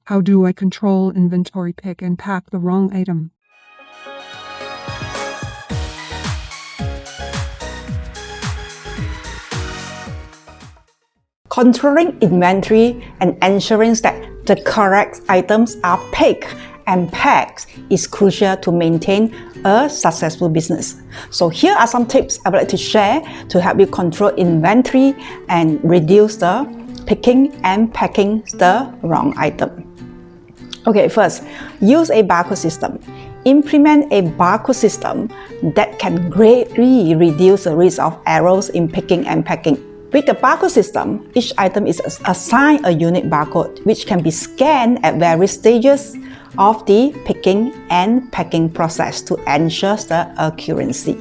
How do I control inventory pick and pack the wrong item? Controlling inventory and ensuring that the correct items are picked and packed is crucial to maintain a successful business. So here are some tips I would like to share to help you control inventory and reduce the picking and packing the wrong item. Okay, first, use a barcode system. Implement a barcode system that can greatly reduce the risk of errors in picking and packing. With the barcode system, each item is assigned a unique barcode which can be scanned at various stages of the picking and packing process to ensure the accuracy.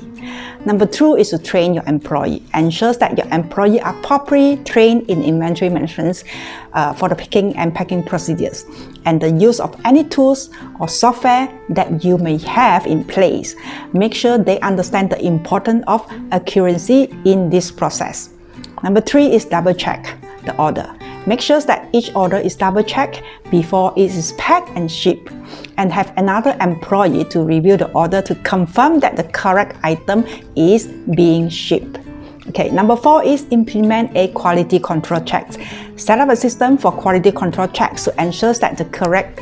Number 2 is to train your employee. Ensure that your employee are properly trained in inventory management for the picking and packing procedures and the use of any tools or software that you may have in place. Make sure they understand the importance of accuracy in this process. Number 3 is double check the order. Make sure that each order is double checked before it is packed and shipped, and have another employee to review the order to confirm that the correct item is being shipped. Okay, number 4 is implement a quality control check. Set up a system for quality control checks to ensure that the correct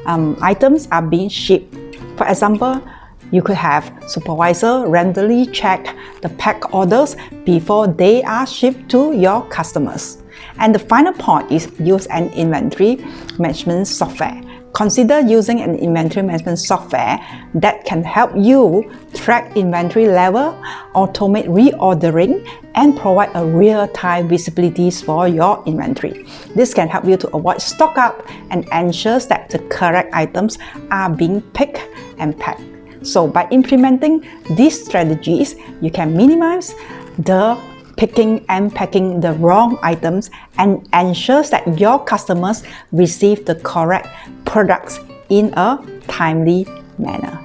items are being shipped. For example, you could have supervisor randomly check the pack orders before they are shipped to your customers. And the final point is use an inventory management software. Consider using an inventory management software that can help you track inventory level, automate reordering, and provide a real-time visibility for your inventory. This can help you to avoid stock up and ensures that the correct items are being picked and packed. So by implementing these strategies, you can minimize the picking and packing the wrong items and ensures that your customers receive the correct products in a timely manner.